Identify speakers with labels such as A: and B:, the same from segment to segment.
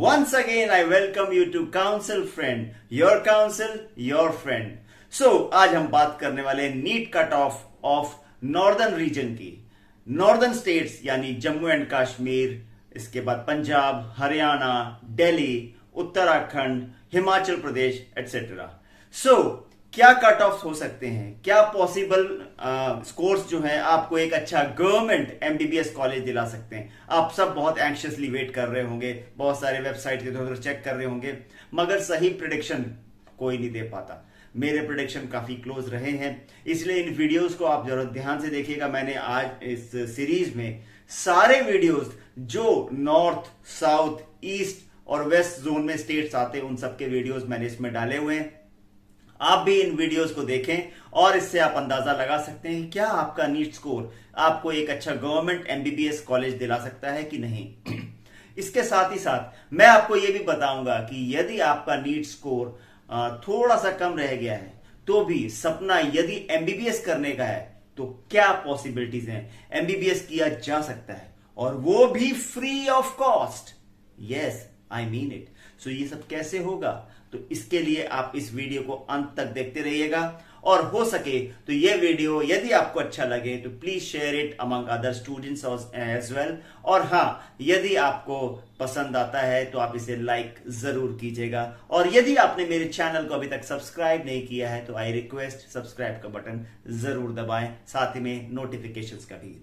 A: Once again, I welcome you to Counsel Friend, your counsel, your friend. So, आज हम बात करने वाले NEET cut off northern region की। नॉर्दर्न स्टेट्स यानी जम्मू एंड कश्मीर, इसके बाद पंजाब, हरियाणा, दिल्ली, उत्तराखंड, हिमाचल प्रदेश एटसेट्रा। सो क्या कट ऑफ हो सकते हैं, क्या पॉसिबल स्कोर्स जो है आपको एक अच्छा गवर्नमेंट एमबीबीएस कॉलेज दिला सकते हैं। आप सब बहुत एंक्शियसली वेट कर रहे होंगे, बहुत सारे वेबसाइट के इधर चेक कर रहे होंगे, मगर सही प्रिडिक्शन कोई नहीं दे पाता। मेरे प्रिडिक्शन काफी क्लोज रहे हैं, इसलिए इन वीडियोस को आप जरूर ध्यान से देखिएगा। मैंने आज इस सीरीज में सारे वीडियोस जो नॉर्थ, साउथ, ईस्ट और वेस्ट जोन में स्टेट्स आते हैं, उन सबके वीडियोस मैंने इसमें डाले हुए हैं। आप भी इन वीडियोस को देखें और इससे आप अंदाजा लगा सकते हैं क्या आपका नीट स्कोर आपको एक अच्छा गवर्नमेंट एमबीबीएस कॉलेज दिला सकता है कि नहीं। इसके साथ ही साथ मैं आपको यह भी बताऊंगा कि यदि आपका नीट स्कोर थोड़ा सा कम रह गया है तो भी सपना यदि एमबीबीएस करने का है तो क्या पॉसिबिलिटीज हैं, एमबीबीएस किया जा सकता है और वो भी free of cost. Yes, I mean it. So ये सब कैसे होगा, तो इसके लिए आप इस वीडियो को अंत तक देखते रहिएगा और हो सके तो ये वीडियो यदि आपको अच्छा लगे तो please share it among other students as well. और हाँ, यदि आपको पसंद आता है तो आप इसे लाइक जरूर कीजिएगा और यदि आपने मेरे चैनल को अभी तक सब्सक्राइब नहीं किया है तो आई रिक्वेस्ट सब्सक्राइब का बटन जरूर दबाएं, साथ ही में नोटिफिकेशंस का भी।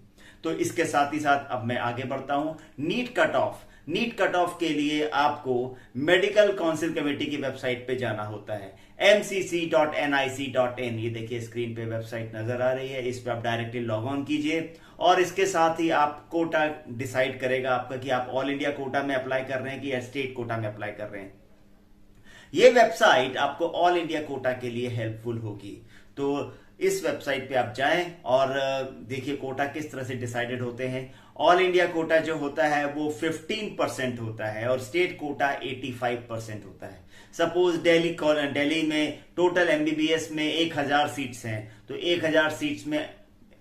A: तो इसके साथ ही साथ अब मैं आगे बढ़ता हूं। नीट कट ऑफ के लिए आपको मेडिकल काउंसिल कमेटी की वेबसाइट पे जाना होता है, mcc.nic.in। ये देखिए स्क्रीन पे वेबसाइट नजर आ रही है, इस पे आप डायरेक्टली लॉग ऑन कीजिए और इसके साथ ही आप कोटा डिसाइड करेगा आपका कि आप ऑल इंडिया कोटा में अप्लाई कर रहे हैं कि स्टेट कोटा में अप्लाई कर रहे हैं। ये वेबसाइट आपको ऑल इंडिया कोटा के लिए हेल्पफुल होगी। तो इस वेबसाइट पे आप जाएं और देखिए कोटा किस तरह से डिसाइडेड होते हैं। ऑल इंडिया कोटा जो होता है वो 15% होता है और स्टेट कोटा 85% होता है। सपोज दिल्ली में टोटल एमबीबीएस में 1000 सीट्स हैं तो 1000 सीट्स में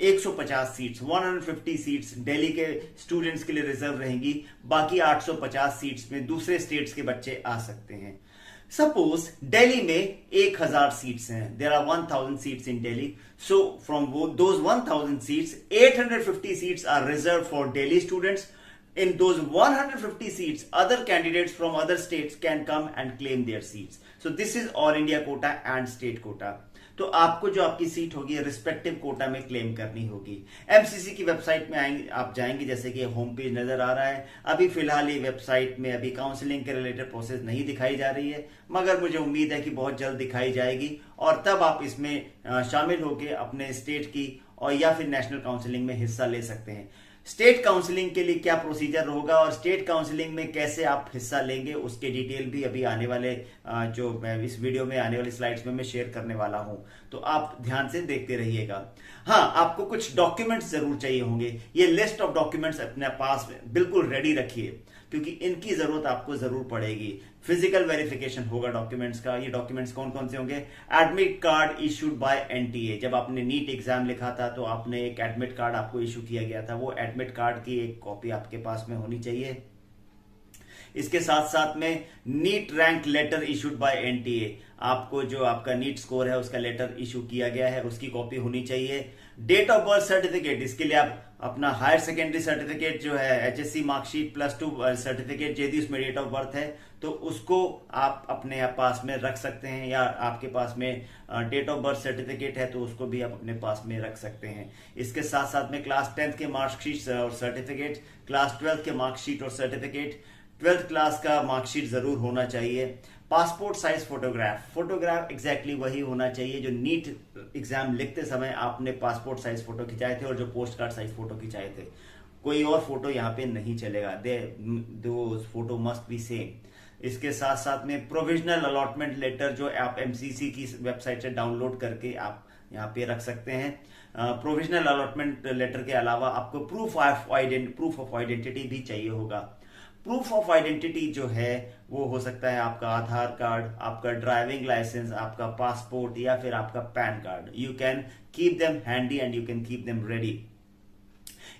A: 150 सीट्स 150 सीट्स दिल्ली के स्टूडेंट्स के लिए रिजर्व रहेंगी, बाकी 850 सीट्स में दूसरे स्टेट्स के बच्चे आ सकते हैं। सपोज दिल्ली में 1000 सीट्स हैं, there are 1000 seats in Delhi, so from those 1000 seats 850 seats are reserve for Delhi students. In those 150 seats, other candidates from other states can come and claim their seats. So this is all India quota and state quota. तो आपको जो आपकी seat होगी respective Kota में claim करनी होगी। MCC की website में आएंगे, आप जाएंगे, जैसे कि होम पेज नजर आ रहा है। अभी फिलहाल ये वेबसाइट में अभी काउंसलिंग के रिलेटेड प्रोसेस नहीं दिखाई जा रही है, मगर मुझे उम्मीद है कि बहुत जल्द दिखाई जाएगी और तब आप इसमें शामिल होकर अपने स्टेट की और या फिर नेशनल काउंसलिंग में हिस्सा ले सकते हैं। स्टेट काउंसलिंग के लिए क्या प्रोसीजर होगा और स्टेट काउंसलिंग में कैसे आप हिस्सा लेंगे उसके डिटेल भी अभी आने वाले जो मैं इस वीडियो में आने वाली स्लाइड्स में मैं शेयर करने वाला हूं, तो आप ध्यान से देखते रहिएगा। हाँ, आपको कुछ डॉक्यूमेंट्स जरूर चाहिए होंगे। ये लिस्ट ऑफ डॉक्यूमेंट्स अपने पास बिल्कुल रेडी रखिए क्योंकि इनकी जरूरत आपको जरूर पड़ेगी। फिजिकल वेरिफिकेशन होगा डॉक्यूमेंट्स का। ये डॉक्यूमेंट्स कौन कौन से होंगे? Admit card issued by NTA. जब आपने नीट एग्जाम लिखा था तो आपने एक एडमिट कार्ड आपको इशू किया गया था, वो एडमिट कार्ड की एक कॉपी आपके पास में होनी चाहिए। इसके साथ साथ में NEET rank letter issued by NTA, आपको जो आपका नीट स्कोर है उसका लेटर इशू किया गया है उसकी कॉपी होनी चाहिए। डेट ऑफ बर्थ सर्टिफिकेट, इसके लिए आप अपना हायर सेकेंडरी सर्टिफिकेट जो है एचएससी मार्कशीट +2 सर्टिफिकेट यदि उसमें डेट ऑफ बर्थ है तो उसको आप अपने पास में रख सकते हैं, या आपके पास में डेट ऑफ बर्थ सर्टिफिकेट है तो उसको भी आप अपने पास में रख सकते हैं। इसके साथ साथ में क्लास 10th के मार्कशीट और सर्टिफिकेट, क्लास 12th के मार्कशीट और सर्टिफिकेट, 12th क्लास का मार्कशीट जरूर होना चाहिए। पासपोर्ट साइज फोटोग्राफ एग्जैक्टली वही होना चाहिए जो नीट एग्जाम लिखते समय आपने पासपोर्ट साइज फोटो खिंचाए थे और जो पोस्ट कार्ड साइज फोटो खिंचाए थे, कोई और फोटो यहाँ पे नहीं चलेगा। दो फोटो मस्ट बी सेम। इसके साथ साथ में प्रोविजनल अलॉटमेंट लेटर जो आप एमसीसी की वेबसाइट से डाउनलोड करके आप यहाँ पे रख सकते हैं। प्रोविजनल अलॉटमेंट लेटर के अलावा आपको प्रूफ ऑफ आइडेंटिटी भी चाहिए होगा। प्रूफ ऑफ आइडेंटिटी जो है वो हो सकता है आपका आधार कार्ड, आपका ड्राइविंग लाइसेंस, आपका पासपोर्ट या फिर आपका pan card. You can keep them handy and you can keep them ready.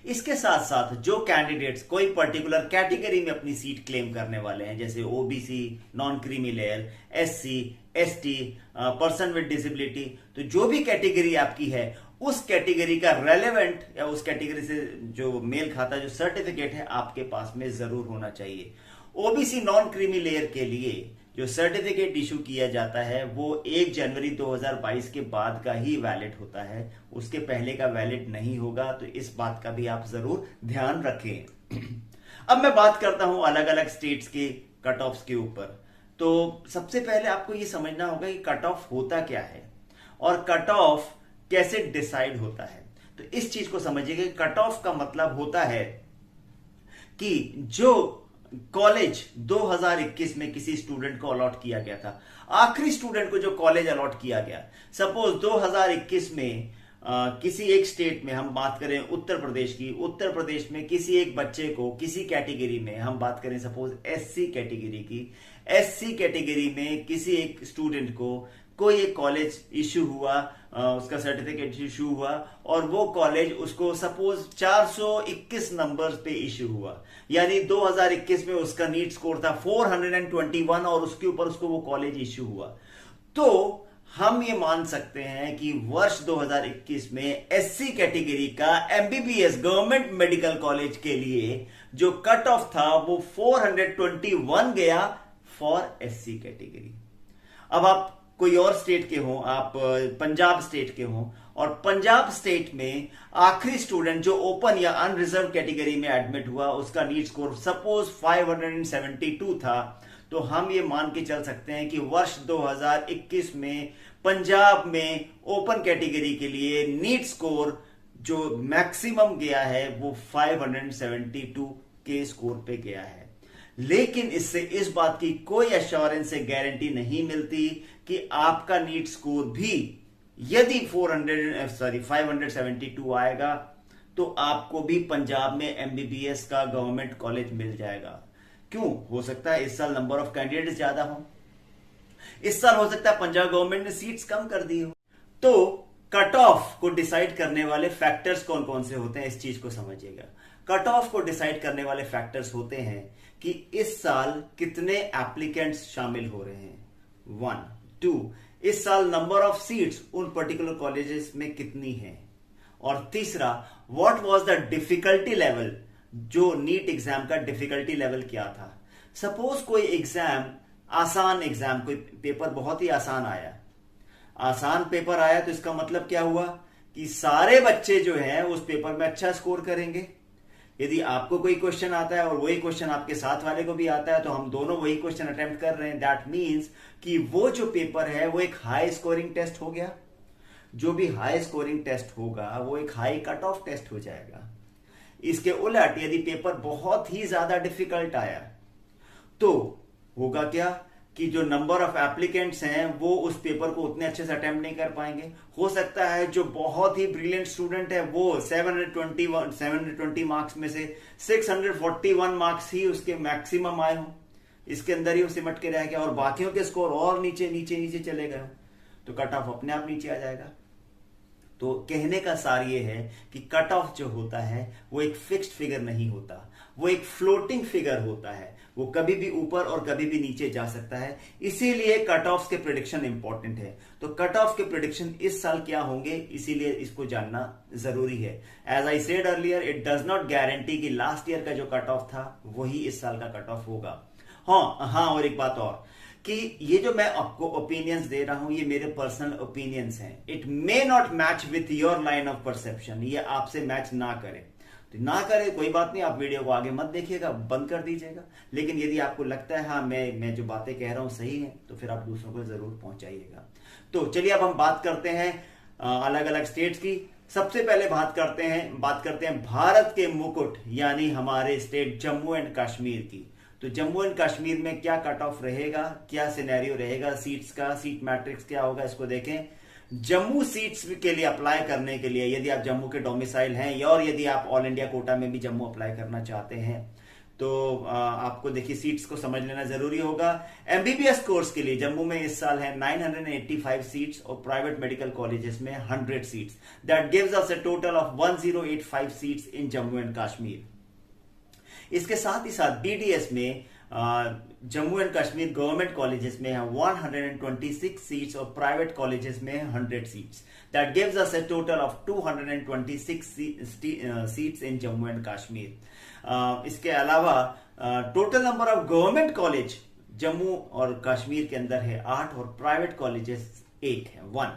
A: इसके साथ साथ जो कैंडिडेट्स कोई पर्टिकुलर कैटेगरी में अपनी सीट क्लेम करने वाले हैं, जैसे OBC, non creamy layer, SC, ST, person with disability, तो जो भी कैटेगरी आपकी है उस कैटेगरी का रेलेवेंट या उस कैटेगरी से जो मेल खाता जो सर्टिफिकेट है आपके पास में जरूर होना चाहिए। ओबीसी नॉन क्रीमी लेयर के लिए जो सर्टिफिकेट इशू किया जाता है वो 1 जनवरी 2022 के बाद का ही वैलिड होता है, उसके पहले का वैलिड नहीं होगा, तो इस बात का भी आप जरूर ध्यान रखें। अब मैं बात करता हूं अलग अलग स्टेट्स के कट ऑफ्स के ऊपर। तो सबसे पहले आपको ये समझना होगा कि कट ऑफ होता क्या है और कट ऑफ कैसे डिसाइड होता है। तो इस चीज को समझिएगा, कट ऑफ का मतलब होता है कि जो कॉलेज 2021 में किसी स्टूडेंट को अलॉट किया गया था, आखिरी स्टूडेंट को जो कॉलेज अलॉट किया गया, सपोज 2021 में किसी एक स्टेट में हम बात करें उत्तर प्रदेश की, उत्तर प्रदेश में किसी एक बच्चे को किसी कैटेगरी में, हम बात करें सपोज एससी कैटेगरी की, एससी कैटेगरी में किसी एक स्टूडेंट को कोई एक कॉलेज इश्यू हुआ, उसका सर्टिफिकेट इश्यू हुआ और वो कॉलेज उसको सपोज 421 नंबर्स पे इश्यू हुआ, यानी 2021 में उसका नीट स्कोर था 421 और उसके ऊपर उसको वो कॉलेज इश्यू हुआ। तो हम ये मान सकते हैं कि वर्ष 2021 में एससी कैटेगरी का एमबीबीएस गवर्नमेंट मेडिकल कॉलेज के लिए जो कट ऑफ था वो 421 गया फॉर एससी कैटेगरी। अब आप कोई और स्टेट के हो, आप पंजाब स्टेट के हो और पंजाब स्टेट में आखिरी स्टूडेंट जो ओपन या अनरिजर्व कैटेगरी में एडमिट हुआ उसका नीट स्कोर सपोज 572 था, तो हम ये मान के चल सकते हैं कि वर्ष 2021 में पंजाब में ओपन कैटेगरी के लिए नीट स्कोर जो मैक्सिमम गया है वो 572 के स्कोर पे गया है। लेकिन इससे इस बात की कोई एश्योरेंस से गारंटी नहीं मिलती कि आपका नीट स्कोर भी यदि 572 आएगा तो आपको भी पंजाब में एमबीबीएस का गवर्नमेंट कॉलेज मिल जाएगा। क्यों? हो सकता है इस साल नंबर ऑफ कैंडिडेट्स ज्यादा हो, इस साल हो सकता है पंजाब गवर्नमेंट ने सीट्स कम कर दी हो। तो कट ऑफ को डिसाइड करने वाले फैक्टर्स कौन कौन से होते हैं, इस चीज को समझिएगा। कट ऑफ को डिसाइड करने वाले फैक्टर्स होते हैं कि इस साल कितने एप्लीकेंट्स शामिल हो रहे हैं, 1, 2, इस साल नंबर ऑफ सीट्स उन पर्टिकुलर कॉलेजेस में कितनी है, और तीसरा what was the difficulty level, जो नीट एग्जाम का डिफिकल्टी लेवल क्या था। सपोज कोई एग्जाम, आसान एग्जाम, कोई पेपर बहुत ही आसान आया, आसान पेपर आया तो इसका मतलब क्या हुआ कि सारे बच्चे जो हैं उस पेपर में अच्छा स्कोर करेंगे। यदि आपको कोई क्वेश्चन आता है और वही क्वेश्चन आपके साथ वाले को भी आता है तो हम दोनों वही क्वेश्चन अटेम्प्ट कर रहे हैं, दैट मीन्स कि वो जो पेपर है वो एक हाई स्कोरिंग टेस्ट हो गया। जो भी हाई स्कोरिंग टेस्ट होगा वो एक हाई कट ऑफ टेस्ट हो जाएगा। इसके उलट यदि पेपर बहुत ही ज्यादा डिफिकल्ट आया तो होगा क्या कि जो नंबर ऑफ एप्लीकेंट्स हैं वो उस पेपर को उतने अच्छे से अटेम्प्ट नहीं कर पाएंगे। हो सकता है जो बहुत ही ब्रिलियंट स्टूडेंट है वो 720 मार्क्स में से 641 मार्क्स ही उसके मैक्सिमम आए हों, इसके अंदर ही वो सिमट के रह गया और बाकियों के स्कोर और नीचे नीचे नीचे चले गए, तो कट ऑफ अपने आप नीचे आ जाएगा। तो कहने का सार ये है कि कट ऑफ जो होता है वो एक फिक्स्ड फिगर नहीं होता, वो एक फ्लोटिंग फिगर होता है, वो कभी भी ऊपर और कभी भी नीचे जा सकता है। इसीलिए कट ऑफ के प्रेडिक्शन इंपॉर्टेंट है। तो कट ऑफ के प्रेडिक्शन इस साल क्या होंगे, इसीलिए इसको जानना जरूरी है। As I said earlier, it does not guarantee कि लास्ट ईयर का जो कट ऑफ था वही इस साल का कट ऑफ होगा। हाँ, और एक बात और कि ये जो मैं आपको ओपिनियंस दे रहा हूं ये मेरे पर्सनल ओपिनियंस हैं। It may not match with your line of perception, ये आपसे मैच ना करे तो ना करे, कोई बात नहीं, आप वीडियो को आगे मत देखिएगा, बंद कर दीजिएगा। लेकिन यदि आपको लगता है हाँ मैं जो बातें कह रहा हूं सही है तो फिर आप दूसरों को जरूर पहुंचाइएगा। तो चलिए अब हम बात करते हैं अलग अलग स्टेट्स की। सबसे पहले बात करते हैं भारत के मुकुट यानी हमारे स्टेट जम्मू एंड कश्मीर की। तो जम्मू एंड कश्मीर में क्या कट ऑफ रहेगा, क्या सिनेरियो रहेगा सीट्स का, सीट मैट्रिक्स क्या होगा, इसको देखें। जम्मू सीट्स के लिए अप्लाई करने के लिए यदि आप जम्मू के डोमिसाइल हैं और यदि आप ऑल इंडिया कोटा में भी जम्मू अप्लाई करना चाहते हैं तो आपको देखिए सीट्स को समझ लेना जरूरी होगा। एमबीबीएस कोर्स के लिए जम्मू में इस साल है 985 सीट्स और प्राइवेट मेडिकल कॉलेजेस में 100 seats. That gives us a total of 1085 seats in Jammu and Kashmir. इसके साथ ही साथ बीडीएस में Jammu and Kashmir government colleges में है 126 सीट्स और प्राइवेट कॉलेजेस में 100 seats. That gives us a total of 226 seats in Jammu and Kashmir. इसके अलावा total number of government college Jammu और कश्मीर के अंदर है 8 और प्राइवेट कॉलेजेस 1 है 1।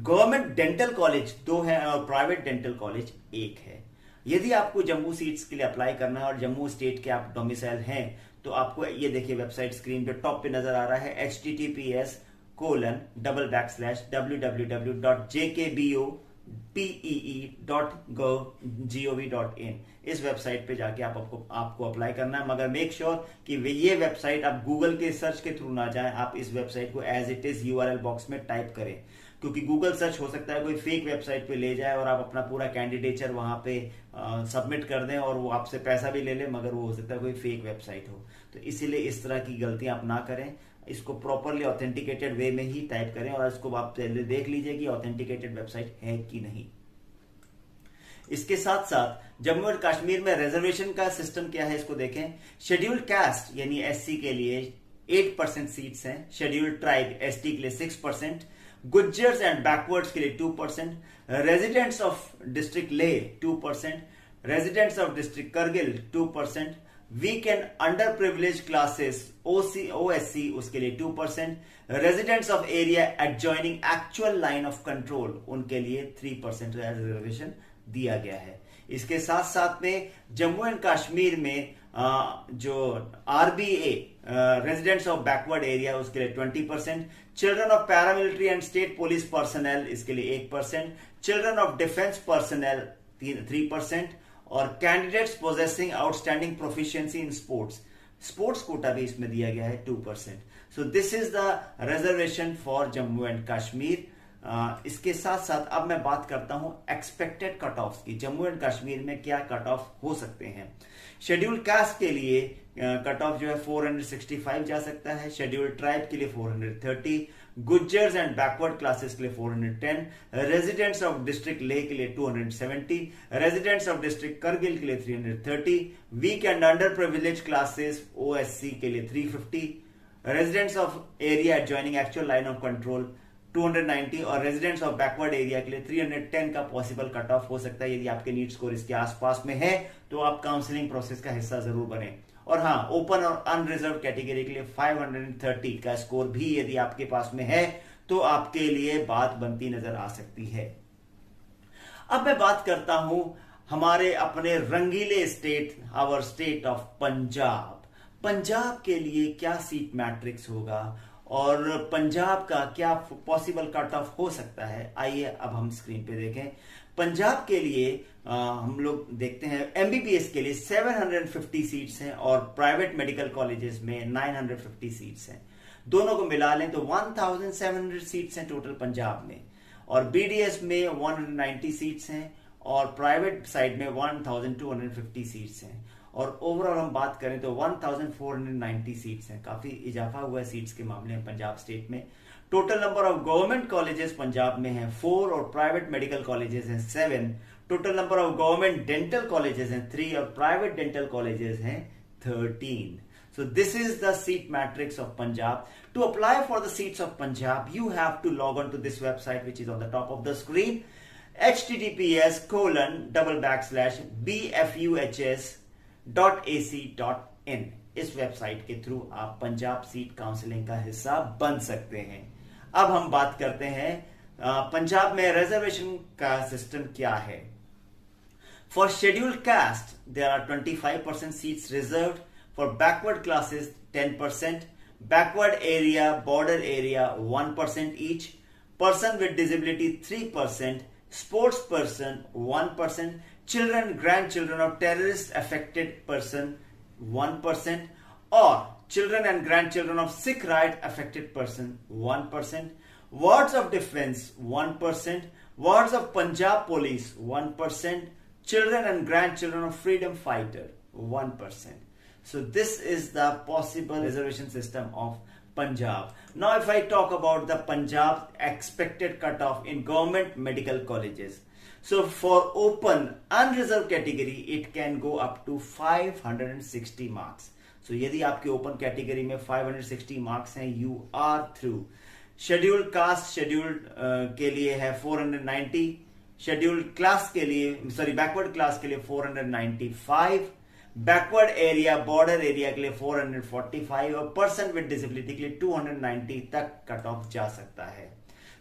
A: गवर्नमेंट डेंटल कॉलेज 2 है और प्राइवेट डेंटल कॉलेज 1 है। यदि आपको जम्मू सीट्स के लिए अप्लाई करना है और जम्मू स्टेट के आप डोमिसाइल हैं तो आपको ये देखिए वेबसाइट स्क्रीन पे टॉप पे नजर आ रहा है https://www.jkbopee.gov.in। इस वेबसाइट पे जाके आपको अप्लाई करना है, मगर मेक श्योर कि ये वेबसाइट आप गूगल के सर्च के थ्रू ना जाएं। आप इस वेबसाइट को as it is URL box में टाइप करें, क्योंकि गूगल सर्च हो सकता है कोई फेक वेबसाइट पे ले जाए और आप अपना पूरा कैंडिडेचर वहां पे सबमिट कर दें और वो आपसे पैसा भी ले ले, मगर वो हो सकता है कोई फेक वेबसाइट हो। तो इसीलिए इस तरह की गलतियां आप ना करें, इसको प्रॉपरली ऑथेंटिकेटेड वे में ही टाइप करें और इसको आप पहले देख लीजिए कि ऑथेंटिकेटेड वेबसाइट है कि नहीं। इसके साथ साथ जम्मू और कश्मीर में रिजर्वेशन का सिस्टम क्या है इसको देखें। शेड्यूल्ड कास्ट यानी एससी के लिए 8% सीट्स हैं, शेड्यूल्ड ट्राइब एसटी के लिए 6%, गुज्जर्स एंड बैकवर्ड्स के लिए 2%, residents of district Leh 2%, residents of district Kargil 2%, weak and under privilege classes OSC उसके लिए 2%, residents of area adjoining actual line of control उनके लिए 3% रिजर्वेशन दिया गया है। इसके साथ साथ में जम्मू एंड कश्मीर में जो RBA residents of backward area उसके लिए 20%, children of paramilitary and state police personal इसके लिए 1%, चिल्ड्रन ऑफ डिफेंस पर्सनल 3% और candidates possessing outstanding proficiency in sports quota भी इसमें दिया गया है 2%। सो this is the reservation for Jammu and Kashmir. इसके साथ साथ अब मैं बात करता हूं एक्सपेक्टेड कट ऑफ की। जम्मू एंड कश्मीर में क्या कट ऑफ हो सकते हैं। शेड्यूल्ड कास्ट के लिए कट ऑफ जो है 465 जा सकता है, शेड्यूल्ड ट्राइब के लिए 430, गुज्जर्स एंड बैकवर्ड क्लासेस के लिए 410, रेजिडेंट्स ऑफ डिस्ट्रिक्ट लेह के लिए 270, रेजिडेंट्स ऑफ डिस्ट्रिक्ट करगिल के लिए 330, weak and under privilege classes OSC के लिए 350, residents of area adjoining actual line of control 290 और रेजिडेंट्स ऑफ बैकवर्ड एरिया के लिए 310 का पॉसिबल कट ऑफ हो सकता है। यदि आपके नीट स्कोर इसके आसपास में है तो आप काउंसलिंग प्रोसेस का हिस्सा जरूर बने। और हाँ, ओपन और अनरिजर्व कैटेगरी के लिए 530 का स्कोर भी यदि आपके पास में है तो आपके लिए बात बनती नजर आ सकती है। अब मैं बात करता हूं हमारे अपने रंगीले state, our state of Punjab. Punjab के लिए क्या सीट मैट्रिक्स होगा और पंजाब का क्या पॉसिबल कट ऑफ हो सकता है, आइए अब हम स्क्रीन पे देखें। पंजाब के लिए हम लोग देखते हैं एमबीबीएस के लिए 750 सीट्स हैं और प्राइवेट मेडिकल कॉलेजेस में 950 सीट्स हैं। दोनों को मिला लें तो 1700 सीट्स हैं टोटल पंजाब में, और बीडीएस में 190 सीट्स हैं और प्राइवेट साइड में 1250 सीट्स हैं। और ओवरऑल हम बात करें तो 1490 सीट्स हैं। काफी इजाफा हुआ है सीट्स के मामले में पंजाब स्टेट में। Total number of government colleges Punjab में है 4 और प्राइवेट मेडिकल कॉलेजेस हैं 7। Total number of government dental colleges हैं 3 और प्राइवेट डेंटल कॉलेजेस हैं 13। So this is the seat matrix of Punjab. To apply for the seats of Punjab, you have to log on to this website which is on the top of the screen, https://bfuhs.ac.in। इस website के through आप Punjab seat counselling का हिस्सा बन सकते हैं। अब हम बात करते हैं पंजाब में रिजर्वेशन का सिस्टम क्या है। For scheduled caste there are 25% seats reserved, for backward classes 10%, backward area, border area 1% each, person with disability 3%, sports person 1%, children, grandchildren of terrorist affected person 1%, or children and grandchildren of Sikh right affected person 1%, wards of defense 1%, wards of Punjab police 1%, children and grandchildren of freedom fighter 1%. So this is the possible reservation system of Punjab. Now if I talk about the Punjab expected cutoff in government medical colleges. So for open unreserved category it can go up to 560 marks. So यदि आपके open category में 560 marks हैं, you are through. Scheduled caste scheduled के लिए है 490, scheduled class के लिए backward class के लिए 495, बैकवर्ड एरिया बॉर्डर एरिया के लिए 445 और पर्सन विद डिसेबिलिटी के लिए 290 तक कट ऑफ जा सकता है.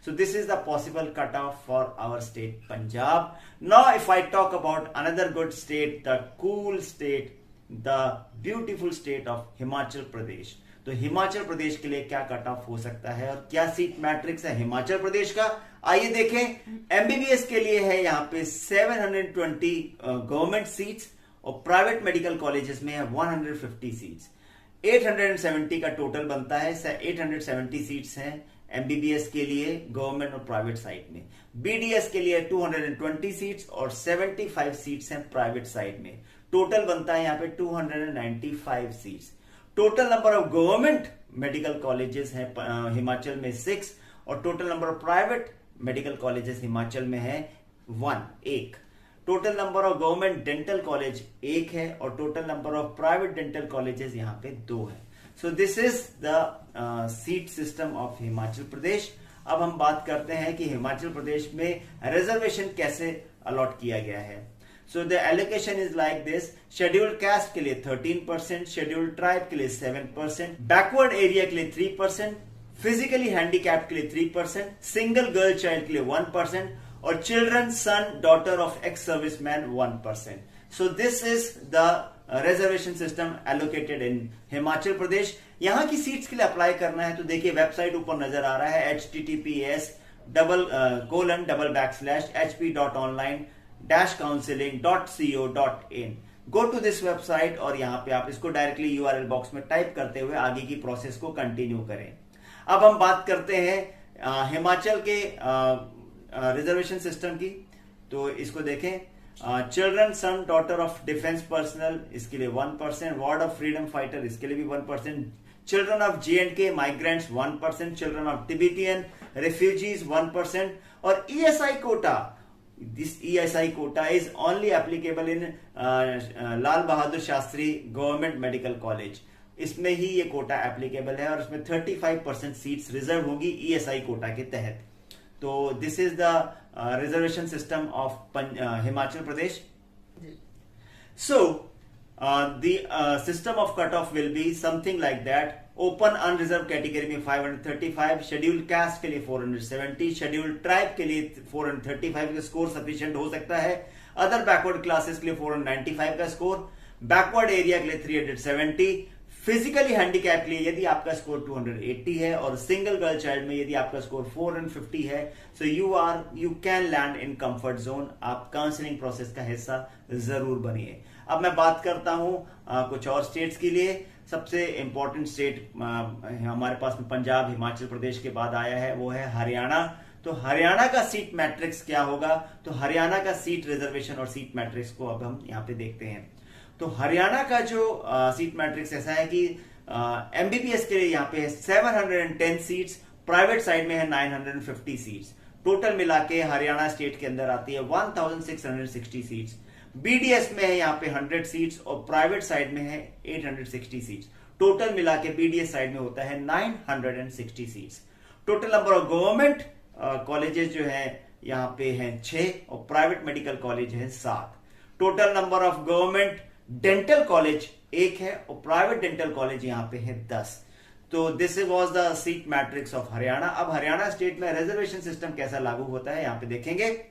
A: So this is the possible cutoff for our state Punjab. Now if I talk about another good state, the cool state, the beautiful state of Himachal Pradesh. तो हिमाचल प्रदेश के लिए क्या कट ऑफ हो सकता है और क्या सीट मैट्रिक्स है हिमाचल प्रदेश का, आइए देखें. एमबीबीएस के लिए है यहाँ पे 720 गवर्नमेंट सीट्स और प्राइवेट मेडिकल कॉलेजेस में है 150 सीट्स. 870 का टोटल बनता है. 870 सीट्स हैं एमबीबीएस के लिए गवर्नमेंट और प्राइवेट साइड में. बीडीएस के लिए 220 सीट्स और 75 सीट्स हैं प्राइवेट साइड में. टोटल बनता है यहाँ पे 295 seats. Total number of government medical colleges हैं हिमाचल में 6 और total number of private medical colleges Himachal में है 1. Total number of government dental college 1 है और total number of private dental colleges यहाँ पे 2 है. So this is the seat system of Himachal Pradesh. अब हम बात करते हैं कि हिमाचल प्रदेश में रिजर्वेशन कैसे अलॉट किया गया है. So the allocation is like this. Scheduled caste के लिए 13%, शेड्यूल्ड ट्राइब के लिए 7%, बैकवर्ड एरिया के लिए 3%, फिजिकली हैंडीकैप्ड के लिए 3%, सिंगल गर्ल चाइल्ड के लिए 1% और children son daughter of ex serviceman 1%. So this is the reservation system allocated in Himachal Pradesh. यहां की सीट्स के लिए अप्लाई करना है तो देखिए वेबसाइट ऊपर नजर आ रहा है https://hp.online-counseling.co.in. Go to this website और यहां पे आप इसको डायरेक्टली यूआरएल बॉक्स में टाइप करते हुए आगे की प्रोसेस को कंटिन्यू करें. अब हम बात करते हैं हिमाचल के रिजर्वेशन सिस्टम की. तो इसको देखें. Children son daughter of defence personnel इसके लिए 1%, वार्ड ऑफ फ्रीडम फाइटर इसके लिए भी 1%, children of J&K migrants 1%, children of Tibetan refugees 1% और ESI quota. This ESI quota is only applicable in Lal Bahadur Shastri government medical college. इसमें ही ये कोटा एप्लीकेबल है और इसमें 35% सीट्स रिजर्व होगी ईएसआई कोटा के तहत. तो this is the reservation system of Himachal Pradesh. So the system of cut off will be something like that. Open unreserved category में 535, शेड्यूल्ड कास्ट के लिए 470, शेड्यूल्ड ट्राइब के लिए 435 का स्कोर सफिशिएंट हो सकता है. अदर बैकवर्ड क्लासेस के लिए 495 का स्कोर, बैकवर्ड एरिया के लिए 370, फिजिकली हैंडीकैप के लिए यदि आपका स्कोर 280 है और सिंगल गर्ल चाइल्ड में यदि आपका स्कोर 450 है so you can land in comfort zone. आप काउंसलिंग प्रोसेस का हिस्सा जरूर बनिए. अब मैं बात करता हूं कुछ और स्टेट्स के लिए. सबसे इंपॉर्टेंट स्टेट हमारे पास में पंजाब हिमाचल प्रदेश के बाद आया है, वो है हरियाणा. तो हरियाणा का सीट मैट्रिक्स क्या होगा. तो हरियाणा का सीट रिजर्वेशन और सीट मैट्रिक्स को अब हम यहाँ पे देखते हैं. तो हरियाणा का जो सीट मैट्रिक्स ऐसा है कि एमबीबीएस के लिए यहाँ पे है 710 सीट्स, प्राइवेट साइड में है 950 सीट्स. टोटल मिला के हरियाणा स्टेट के अंदर आती है 1660 सीट्स. बीडीएस में है यहाँ पे 100 सीट्स और प्राइवेट साइड में है 860 सीट्स. टोटल मिला के बीडीएस साइड में होता है 960 seats. Total number of government colleges जो है यहाँ पे हैं 6 और प्राइवेट मेडिकल कॉलेज है 7. Total number of government dental college 1 है और प्राइवेट डेंटल कॉलेज यहां पे है 10. तो this was the seat matrix of Haryana. अब हरियाणा स्टेट में रिजर्वेशन सिस्टम कैसा लागू होता है यहां पे देखेंगे.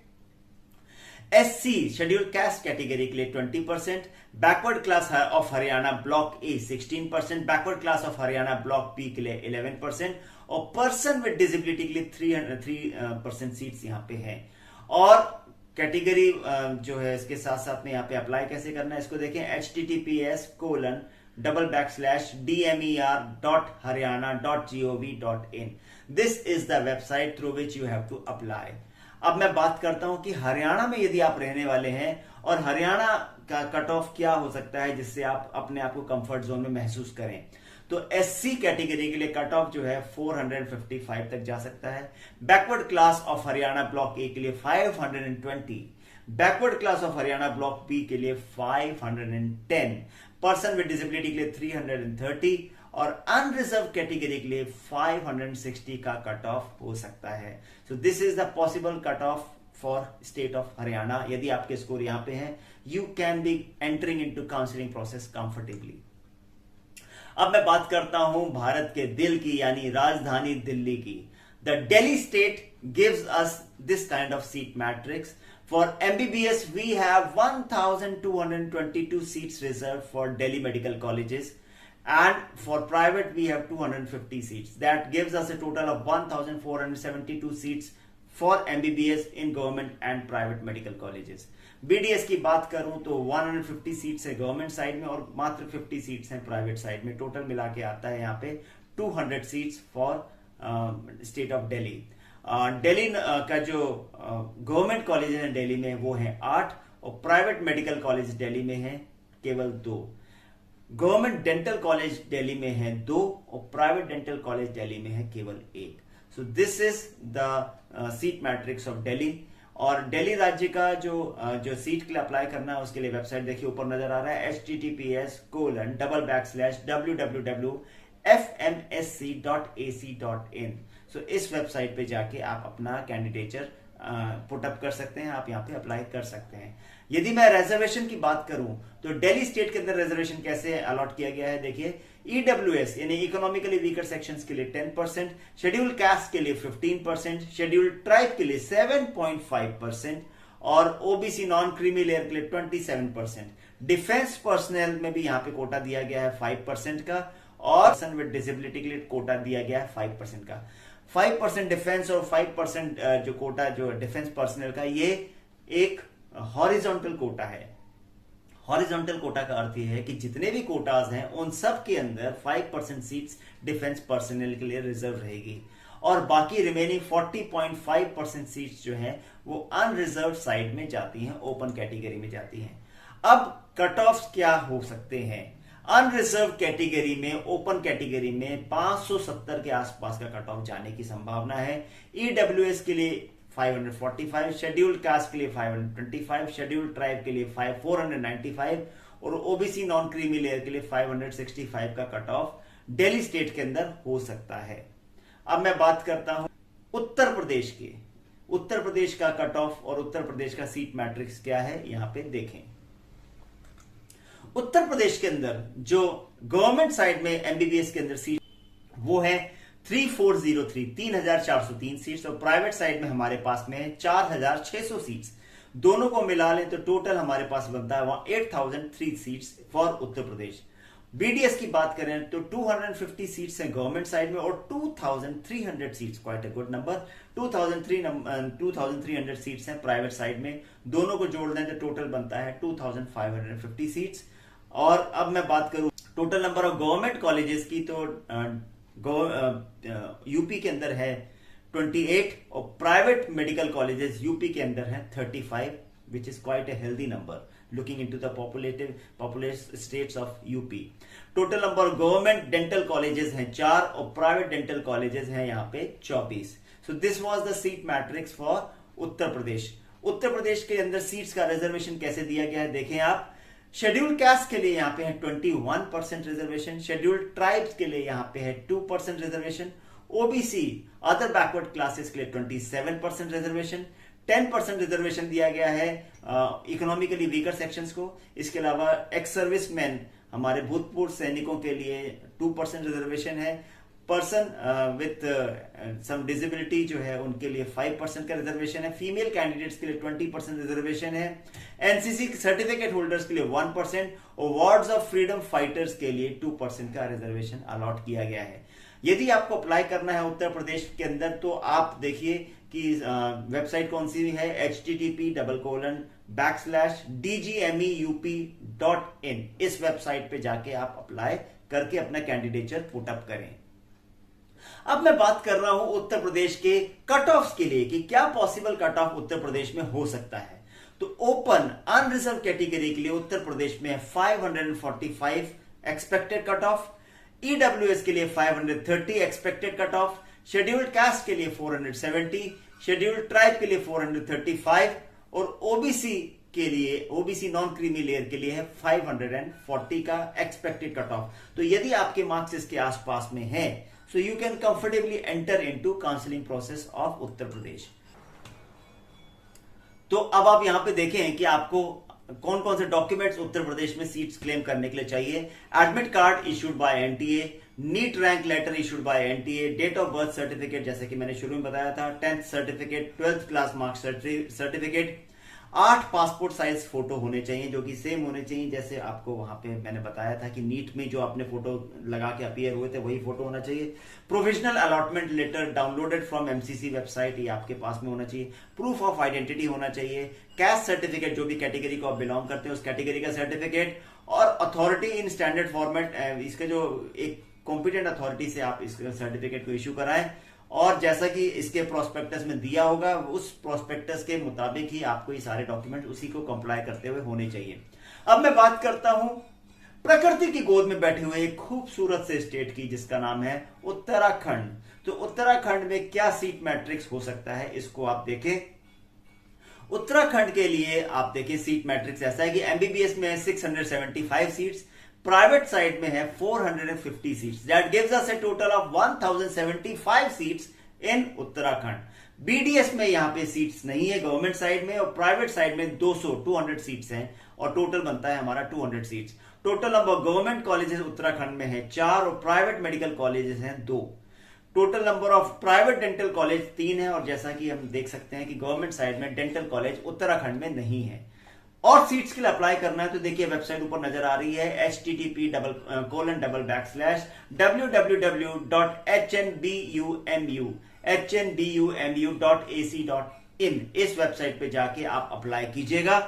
A: एससी शेड्यूल्ड कास्ट कैटेगरी के लिए 20%, backward class of Haryana block A 16%, backward class of Haryana block B के लिए 11% और पर्सन विद डिसेबिलिटी के लिए 3% सीट्स यहां पे है. और कैटेगरी जो है इसके साथ साथ में यहाँ पे अप्लाई कैसे करना है इसको देखें. https://dmer.haryana.gov.in. This is the website through which you have to apply. अब मैं बात करता हूं कि हरियाणा में यदि आप रहने वाले हैं और हरियाणा का कट ऑफ क्या हो सकता है जिससे आप अपने आप को कंफर्ट जोन में महसूस करें? तो एससी कैटेगरी के लिए कट ऑफ जो है 455 तक जा सकता है। Backward class of Haryana block A के लिए 520, backward class of Haryana block B के लिए 510, पर्सन विद डिसेबिलिटी के लिए 330 और अनरिजर्व कैटेगरी के लिए 560 का कट ऑफ हो सकता है। So this is the possible cut off for state of Haryana. यदि आपके स्कोर यहां पे हैं, you can be entering into counselling process comfortably. अब मैं बात करता हूं भारत के दिल की यानी राजधानी दिल्ली की। The Delhi state gives us this kind of seat matrix. For MBBS, we have 1,222 seats reserved for Delhi medical colleges, and for private we have 250 seats. That gives us a total of 1,472 seats for MBBS in government and private medical colleges. BDS की बात करूं तो 150 seats है government side में और मात्र 50 seats हैं private side में। टोटल मिला के आता है यहाँ पे 200 seats for state of Delhi. Delhi का जो गवर्नमेंट कॉलेज है दिल्ली में वो है 8 और प्राइवेट मेडिकल कॉलेज दिल्ली में है केवल 2। गवर्नमेंट डेंटल कॉलेज दिल्ली में है 2 और प्राइवेट डेंटल कॉलेज दिल्ली में है केवल 1। So this is the seat matrix of Delhi. और दिल्ली राज्य का जो सीट के लिए अप्लाई करना है उसके लिए वेबसाइट देखिए ऊपर नजर आ रहा है https://www.fmsc.ac.in। सो इस वेबसाइट पे जाके आप अपना कैंडिडेचर पुटअप कर सकते हैं, आप यहाँ पे अप्लाई कर सकते हैं। यदि मैं रिजर्वेशन की बात करूं तो दिल्ली स्टेट के अंदर रिजर्वेशन कैसे अलॉट किया गया है देखिए। ईडब्ल्यूएस यानी इकोनॉमिकली वीकर सेक्शंस के लिए 10%, शेड्यूल कास्ट के लिए 15%, शेड्यूल ट्राइब के लिए 7.5% और ओबीसी नॉन क्रीमी लेयर के लिए 27%। डिफेंस पर्सनल में भी यहाँ पे कोटा दिया गया है 5% का और पर्सन विद डिसेबिलिटी के लिए कोटा दिया गया है 5% का। 5% डिफेंस और 5% जो कोटा जो डिफेंस पर्सनल का ये एक हॉरिजॉन्टल कोटा है। हॉरिजॉन्टल कोटा का अर्थ ये है कि जितने भी कोटाज हैं उन सब के अंदर 5% सीट्स डिफेंस पर्सनल के लिए रिजर्व रहेगी और बाकी रिमेनिंग 40.5% सीट्स जो हैं वो अनरिजर्व साइड में जाती हैं, ओपन कैटेगरी में जाती हैं। अब कट ऑफ क्या हो सकते हैं? अनरिजर्व कैटेगरी में, ओपन कैटेगरी में 570 के आसपास का कट ऑफ जाने की संभावना है। ईडब्ल्यूएस के लिए 545, शेड्यूल्ड कास्ट के लिए 525, शेड्यूल्ड ट्राइब के लिए 495 और ओबीसी नॉन क्रीमी लेयर के लिए 565 का कट ऑफ दिल्ली स्टेट के अंदर हो सकता है। अब मैं बात करता हूं उत्तर प्रदेश के। उत्तर प्रदेश का कट ऑफ और उत्तर प्रदेश का सीट मैट्रिक्स क्या है यहां पे देखें। उत्तर प्रदेश के अंदर जो गवर्नमेंट साइड में एमबीबीएस के अंदर सीट वो है 3403 सीट्स और प्राइवेट साइड में हमारे पास में है 4600 सीट्स। दोनों को मिला लें तो टोटल हमारे पास बनता है 8003 seats for Uttar Pradesh. BDS की बात करें तो 250 सीट्स हैं गवर्नमेंट साइड में और 2300 seats, quite a good number, 2300 seats हैं प्राइवेट साइड में। दोनों को जोड़ दें तो टोटल बनता है 2550 सीट्स। और अब मैं बात करूं total number of government colleges की तो यूपी के अंदर है 28 और प्राइवेट मेडिकल कॉलेजेस यूपी के अंदर है 35, which is quite a healthy number looking into the populace states of UP. Total number of government dental colleges हैं 4 और प्राइवेट डेंटल कॉलेजेस हैं यहाँ पे 24। So this was the seat matrix for Uttar Pradesh. Uttar Pradesh के अंदर सीट्स का रिजर्वेशन कैसे दिया गया है देखें आप। शेड्यूल्ड कास्ट के लिए यहाँ पे है 21% रिजर्वेशन, शेड्यूल्ड ट्राइब्स के लिए यहाँ पे है 2% reservation, OBC other backward classes के लिए 27% रिजर्वेशन, 10% रिजर्वेशन दिया गया है इकोनॉमिकली वीकर सेक्शंस को। इसके अलावा एक्स सर्विसमैन हमारे भूतपूर्व सैनिकों के लिए 2% रिजर्वेशन है। पर्सन विथ सम डिसेबिलिटी जो है उनके लिए 5% का रिजर्वेशन है। फीमेल कैंडिडेट्स के लिए 20% रिजर्वेशन है। एनसीसी सर्टिफिकेट होल्डर्स के लिए 1% और वार्ड्स ऑफ फ्रीडम फाइटर्स के लिए 2% का रिजर्वेशन अलॉट किया गया है। यदि आपको अप्लाई करना है उत्तर प्रदेश के अंदर तो आप देखिए कि वेबसाइट कौन सी है, http://dgmeup.in। इस वेबसाइट पे जाके आप अप्लाई करके अपना कैंडिडेचर पुटअप करें। अब मैं बात कर रहा हूं उत्तर प्रदेश के कट ऑफ्स के लिए कि क्या पॉसिबल कट ऑफ उत्तर प्रदेश में हो सकता है। तो ओपन अनरिजर्व कैटेगरी के लिए उत्तर प्रदेश में 545 एक्सपेक्टेड कट ऑफ, ईडब्ल्यूएस के लिए 530 expected cut off, scheduled caste के लिए 470, शेड्यूल्ड ट्राइब के लिए 435 और ओबीसी के लिए, ओबीसी नॉन क्रीमी लेयर के लिए है 540 का एक्सपेक्टेड कट ऑफ। तो यदि आपके मार्क्स इसके आसपास में है, so you can comfortably enter into counselling process of Uttar Pradesh. तो अब आप यहां पे देखें कि आपको कौन कौन से डॉक्यूमेंट्स उत्तर प्रदेश में सीट्स क्लेम करने के लिए चाहिए। Admit card issued by NTA, NEET rank letter issued by NTA, date of birth certificate जैसे कि मैंने शुरू में बताया था, 10th certificate, 12th class marks certificate, 8 passport size photo होने चाहिए जो कि सेम होने चाहिए जैसे आपको वहां पे मैंने बताया था कि नीट में जो आपने फोटो लगा के अपीयर हुए थे वही फोटो होना चाहिए। Provisional allotment letter downloaded from MCC website, ये आपके पास में होना चाहिए। प्रूफ ऑफ आइडेंटिटी होना चाहिए। कैस्ट सर्टिफिकेट, जो भी कैटेगरी को आप बिलोंग करते हैं उस कैटेगरी का सर्टिफिकेट, और अथॉरिटी इन स्टैंडर्ड फॉर्मेट, इसके जो एक कॉम्पिटेंट अथॉरिटी से आप इस सर्टिफिकेट को इश्यू कराएं, और जैसा कि इसके प्रोस्पेक्टस में दिया होगा उस प्रोस्पेक्टस के मुताबिक ही आपको ये सारे डॉक्यूमेंट उसी को कंप्लाई करते हुए होने चाहिए। अब मैं बात करता हूं प्रकृति की गोद में बैठे हुए एक खूबसूरत से स्टेट की जिसका नाम है उत्तराखंड। तो उत्तराखंड में क्या सीट मैट्रिक्स हो सकता है इसको आप देखें। उत्तराखंड के लिए आप देखें सीट मैट्रिक्स ऐसा है कि एमबीबीएस में 675 सीट्स, प्राइवेट साइड में है 450 seats, that gives us a total of 1075 seats in Uttarakhand. BDS में यहां पे सीट्स नहीं है गवर्नमेंट साइड में, और प्राइवेट साइड में 200 सीट्स हैं और टोटल बनता है हमारा 200 seats. Total number government colleges Uttarakhand में है 4 और प्राइवेट मेडिकल कॉलेजेस हैं 2। Total number of private dental college 3 है, और जैसा कि हम देख सकते हैं कि गवर्नमेंट साइड में डेंटल कॉलेज उत्तराखंड में नहीं है। और सीट्स के लिए अप्लाई करना है तो देखिए वेबसाइट ऊपर नजर आ रही है http://www.hnbumu.ac.in, इस वेबसाइट पे जाके आप अप्लाई कीजिएगा।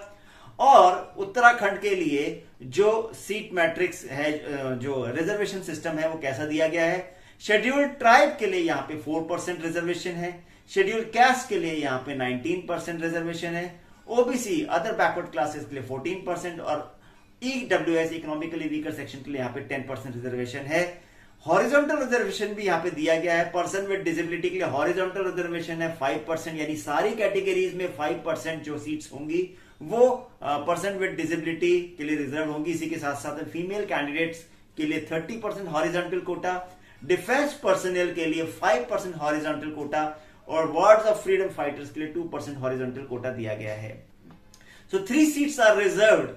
A: और उत्तराखंड के लिए जो सीट मैट्रिक्स है, जो रिजर्वेशन सिस्टम है वो कैसा दिया गया है। शेड्यूल्ड ट्राइब के लिए यहाँ पे 4% रिजर्वेशन है, शेड्यूल्ड कास्ट के लिए यहाँ पे 19% रिजर्वेशन है, ओबीसी अदर बैकवर्ड क्लासेस के लिए 14% और ईडब्ल्यूएस इकोनॉमिकली वीकर सेक्शन के लिए यहाँ पे 10% रिजर्वेशन है। हॉरिजॉन्टल रिजर्वेशन भी यहाँ पे दिया गया है। पर्सन विद डिसेबिलिटी के लिए हॉरिजॉन्टल रिजर्वेशन है 5%, यानी सारी कैटेगरीज में 5% जो सीट्स होंगी वो पर्सन विद डिसेबिलिटी के लिए रिजर्व होंगी। इसी के साथ साथ फीमेल कैंडिडेट्स के लिए 30% हॉरिजॉन्टल कोटा, डिफेंस पर्सनल के लिए 5% हॉरिजॉन्टल कोटा, और वार्ड्स ऑफ फ्रीडम फाइटर्स के लिए 2% हॉरिजॉन्टल कोटा दिया गया है। So 3 seats are reserved,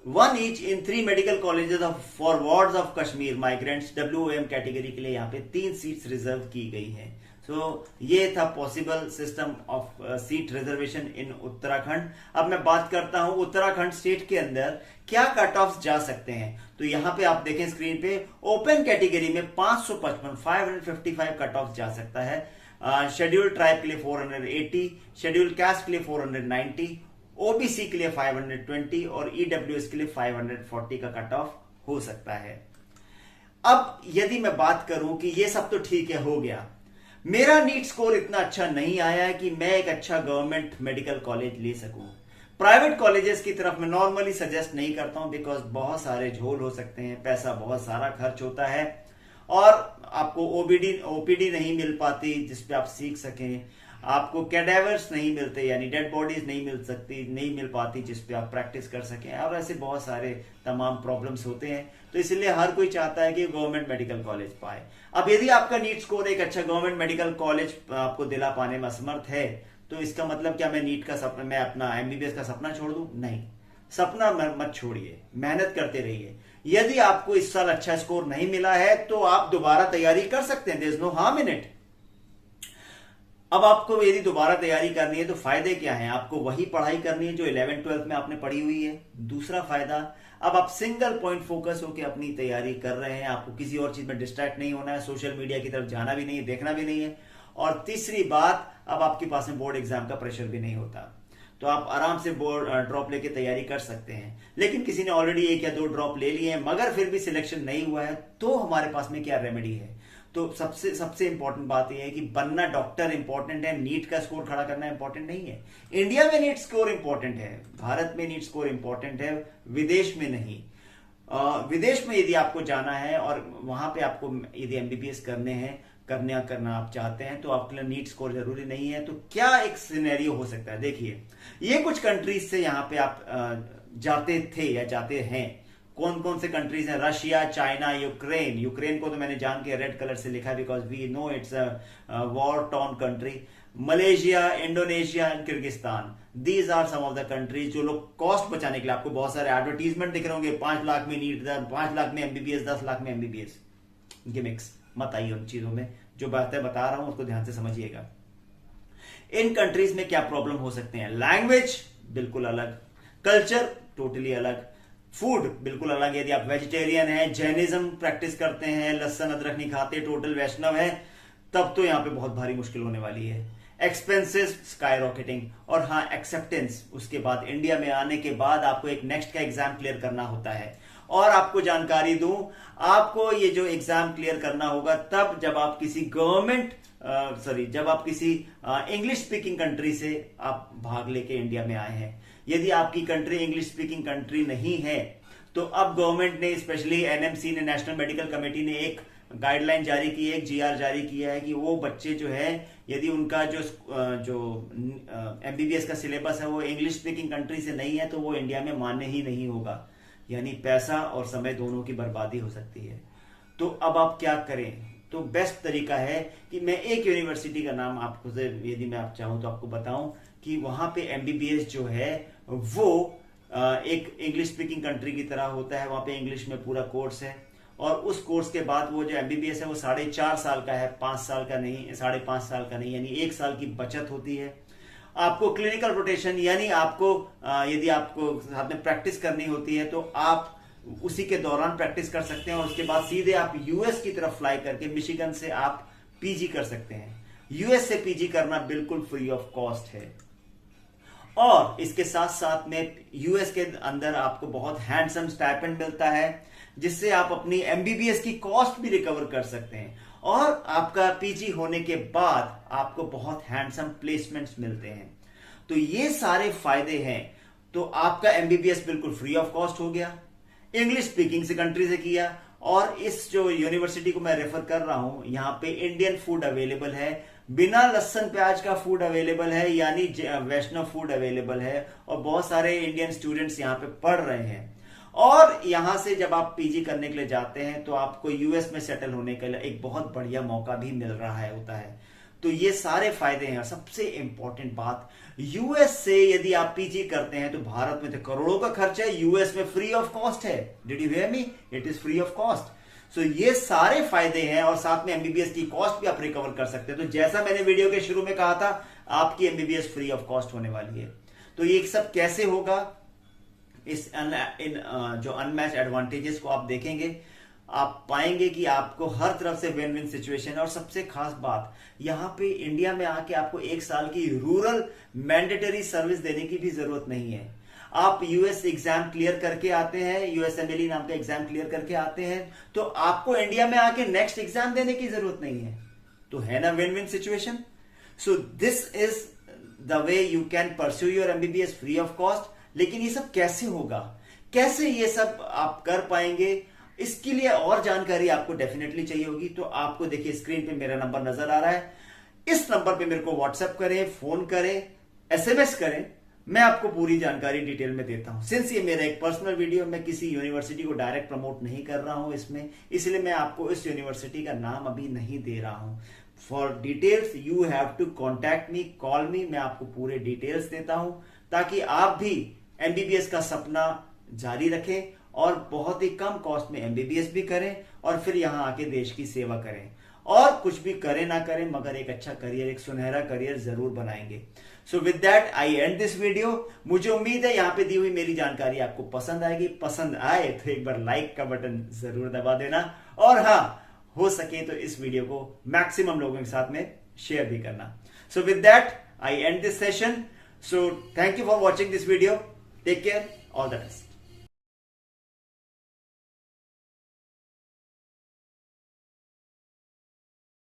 A: 1 each in 3 medical colleges for wards of Kashmir migrants. WOM category के लिए यहाँ पे 3 सीट्स रिजर्व की गई हैं। सो ये था possible system of seat reservation इन उत्तराखंड। अब मैं बात करता हूं उत्तराखंड स्टेट के अंदर क्या कट ऑफ जा सकते हैं। तो यहां पे आप देखें स्क्रीन पे, ओपन कैटेगरी में 555 कट ऑफ जा सकता है। शेड्यूल्ड ट्राइब के लिए 480, शेड्यूल्ड कास्ट के लिए 490, ओबीसी के लिए 520 और ईडब्ल्यूएस के लिए 540 का कट ऑफ हो सकता है। अब यदि मैं बात करूं कि ये सब तो ठीक है, हो गया, मेरा नीट स्कोर इतना अच्छा नहीं आया है कि मैं एक अच्छा गवर्नमेंट मेडिकल कॉलेज ले सकूं। प्राइवेट कॉलेजेस की तरफ मैं नॉर्मली सजेस्ट नहीं करता हूं, बिकॉज बहुत सारे झोल हो सकते हैं, पैसा बहुत सारा खर्च होता है, और आपको ओपीडी नहीं मिल पाती जिसपे आप सीख सकें, आपको कैडेवर्स नहीं मिलते यानी डेड बॉडीज नहीं मिल पाती जिसपे आप प्रैक्टिस कर सकें, और ऐसे बहुत सारे तमाम प्रॉब्लम्स होते हैं। तो इसलिए हर कोई चाहता है कि गवर्नमेंट मेडिकल कॉलेज पाए। अब यदि आपका नीट स्कोर एक अच्छा गवर्नमेंट मेडिकल कॉलेज आपको दिला पाने में असमर्थ है, तो इसका मतलब क्या मैं नीट का सपना, मैं अपना एमबीबीएस का सपना छोड़ दूं? नहीं, सपना मत छोड़िए, मेहनत करते रहिए। यदि आपको इस साल अच्छा स्कोर नहीं मिला है तो आप दोबारा तैयारी कर सकते हैं, there is no harm in it. अब आपको यदि दोबारा तैयारी करनी है तो फायदे क्या हैं? आपको वही पढ़ाई करनी है जो 11th-12th में आपने पढ़ी हुई है। दूसरा फायदा, अब आप सिंगल पॉइंट फोकस होकर अपनी तैयारी कर रहे हैं, आपको किसी और चीज में डिस्ट्रैक्ट नहीं होना है, सोशल मीडिया की तरफ जाना भी नहीं है, देखना भी नहीं है। और तीसरी बात, अब आपके पास में बोर्ड एग्जाम का प्रेशर भी नहीं होता, तो आप आराम से बोर्ड ड्रॉप लेके तैयारी कर सकते हैं। लेकिन किसी ने ऑलरेडी 1 या 2 ड्रॉप ले लिए हैं मगर फिर भी सिलेक्शन नहीं हुआ है, तो हमारे पास में क्या रेमेडी है? तो सबसे सबसे इंपॉर्टेंट बात यह है कि बनना डॉक्टर इंपॉर्टेंट है, नीट का स्कोर खड़ा करना इंपॉर्टेंट नहीं है। इंडिया में नीट स्कोर इंपॉर्टेंट है, भारत में नीट स्कोर इंपॉर्टेंट है, विदेश में नहीं। विदेश में यदि आपको जाना है और वहां पे आपको यदि एमबीबीएस करना आप चाहते हैं तो आपके लिए नीट स्कोर जरूरी नहीं है। तो क्या एक सिनेरियो हो सकता है, देखिए ये कुछ कंट्रीज से यहाँ पे आप जाते थे या जाते हैं। कौन कौन से कंट्रीज हैं? Russia, China, Ukraine. यूक्रेन को तो मैंने जान के रेड कलर से लिखा because we know it's a war torn country. Malaysia, Indonesia and Kyrgyzstan, these are some of the countries जो लोग कॉस्ट बचाने के लिए, आपको बहुत सारे एडवर्टीजमेंट दिख रहे होंगे, 5 लाख में नीट, 5 लाख में एमबीबीएस, 10 लाख में एमबीबीएस। गिमिक्स मत आइए उन चीजों में, जो बातें बता रहा हूं उसको ध्यान से समझिएगा। इन कंट्रीज में क्या प्रॉब्लम हो सकते हैं? लैंग्वेज बिल्कुल अलग, कल्चर टोटली अलग, फूड बिल्कुल अलग। यदि आप वेजिटेरियन हैं, जैनिज्म प्रैक्टिस करते हैं, लहसुन अदरक नहीं खाते, टोटल वैष्णव है, तब तो यहां पे बहुत भारी मुश्किल होने वाली है। एक्सपेंसेस स्काई रॉकेटिंग, और हाँ एक्सेप्टेंस, उसके बाद इंडिया में आने के बाद आपको एक नेक्स्ट का एग्जाम क्लियर करना होता है। और आपको जानकारी दूं, आपको ये जो एग्जाम क्लियर करना होगा तब जब आप किसी जब आप किसी इंग्लिश स्पीकिंग कंट्री से आप भाग लेके इंडिया में आए हैं। यदि आपकी कंट्री इंग्लिश स्पीकिंग कंट्री नहीं है तो अब गवर्नमेंट ने, स्पेशली एनएमसी ने, नेशनल मेडिकल कमेटी ने एक गाइडलाइन जारी की है, एक जीआर जारी किया है कि वो बच्चे जो है यदि उनका जो एमबीबीएस का सिलेबस है वो इंग्लिश स्पीकिंग कंट्री से नहीं है तो वो इंडिया में मान्य ही नहीं होगा। यानी पैसा और समय दोनों की बर्बादी हो सकती है। तो अब आप क्या करें? तो बेस्ट तरीका है कि मैं एक यूनिवर्सिटी का नाम आपको, यदि मैं आप चाहूं तो आपको बताऊं कि वहां पे एमबीबीएस जो है वो एक इंग्लिश स्पीकिंग कंट्री की तरह होता है। वहां पे इंग्लिश में पूरा कोर्स है और उस कोर्स के बाद वो जो एमबीबीएस है वो 4.5 साल का है, 5 साल का नहीं, 5.5 साल का नहीं, यानी 1 साल की बचत होती है। आपको क्लिनिकल रोटेशन, यानी आपको यदि आपको साथ में प्रैक्टिस करनी होती है तो आप उसी के दौरान प्रैक्टिस कर सकते हैं और उसके बाद सीधे आप यूएस की तरफ फ्लाई करके मिशिगन से आप पीजी कर सकते हैं। यूएस से पीजी करना बिल्कुल फ्री ऑफ कॉस्ट है। और इसके साथ साथ में यूएस के अंदर आपको बहुत हैंडसम स्टाइपेंड मिलता है जिससे आप अपनी एमबीबीएस की कॉस्ट भी रिकवर कर सकते हैं। और आपका पीजी होने के बाद आपको बहुत हैंडसम प्लेसमेंट्स मिलते हैं। तो ये सारे फायदे हैं। तो आपका एमबीबीएस बिल्कुल फ्री ऑफ कॉस्ट हो गया, इंग्लिश स्पीकिंग से कंट्री से किया, और इस जो यूनिवर्सिटी को मैं रेफर कर रहा हूं यहां पे इंडियन फूड अवेलेबल है, बिना लहसुन प्याज का फूड अवेलेबल है, यानी वैष्णव फूड अवेलेबल है, और बहुत सारे इंडियन स्टूडेंट्स यहां पे पढ़ रहे हैं। और यहां से जब आप पीजी करने के लिए जाते हैं तो आपको यूएस में सेटल होने के लिए एक बहुत बढ़िया मौका भी मिल रहा होता है। तो ये सारे फायदे हैं। सबसे इंपॉर्टेंट बात, यूएस से यदि आप पीजी करते हैं तो भारत में तो करोड़ों का खर्चा है, यूएस में फ्री ऑफ कॉस्ट है। Did you hear me? It is free of cost. So ये सारे फायदे हैं और साथ में एमबीबीएस की कॉस्ट भी आप रिकवर कर सकते हैं। तो जैसा मैंने वीडियो के शुरू में कहा था, आपकी एमबीबीएस फ्री ऑफ कॉस्ट होने वाली है। तो ये सब कैसे होगा? जो अनमैच्ड एडवांटेजेस को आप देखेंगे, आप पाएंगे कि आपको हर तरफ से विन विन सिचुएशन है। और सबसे खास बात, यहां पे इंडिया में आके आपको 1 साल की रूरल मैंडेटरी सर्विस देने की भी जरूरत नहीं है। आप यूएस एग्जाम क्लियर करके आते हैं, यूएसएमएलई नाम का एग्जाम क्लियर करके आते हैं, तो आपको इंडिया में आके नेक्स्ट एग्जाम देने की जरूरत नहीं है। तो है ना win win situation? So this is the way you can pursue your MBBS free of cost. लेकिन ये सब कैसे होगा, कैसे ये सब आप कर पाएंगे? इसके लिए और जानकारी आपको डेफिनेटली चाहिए होगी। तो आपको देखिए स्क्रीन पे मेरा नंबर नजर आ रहा है, इस नंबर पे मेरे को व्हाट्सएप करें, फोन करें, एसएमएस करें, मैं आपको पूरी जानकारी डिटेल में देता हूं। सिंस ये मेरा एक पर्सनल वीडियो, मैं किसी यूनिवर्सिटी को डायरेक्ट प्रमोट नहीं कर रहा हूं इसमें, इसलिए मैं आपको इस यूनिवर्सिटी का नाम अभी नहीं दे रहा हूं। For details you have to contact me, call me, मैं आपको पूरे डिटेल्स देता हूं ताकि आप भी एमबीबीएस का सपना जारी रखें और बहुत ही कम कॉस्ट में एमबीबीएस भी करें और फिर यहां आके देश की सेवा करें। और कुछ भी करें ना करें मगर एक अच्छा करियर, एक सुनहरा करियर जरूर बनाएंगे। सो with that I end this video. मुझे उम्मीद है यहां पे दी हुई मेरी जानकारी आपको पसंद आएगी। पसंद आए तो एक बार लाइक का बटन जरूर दबा देना, और हाँ हो सके तो इस वीडियो को मैक्सिमम लोगों के साथ में शेयर भी करना। So with that I end this session. So thank you for watching this video. Take care, all the best.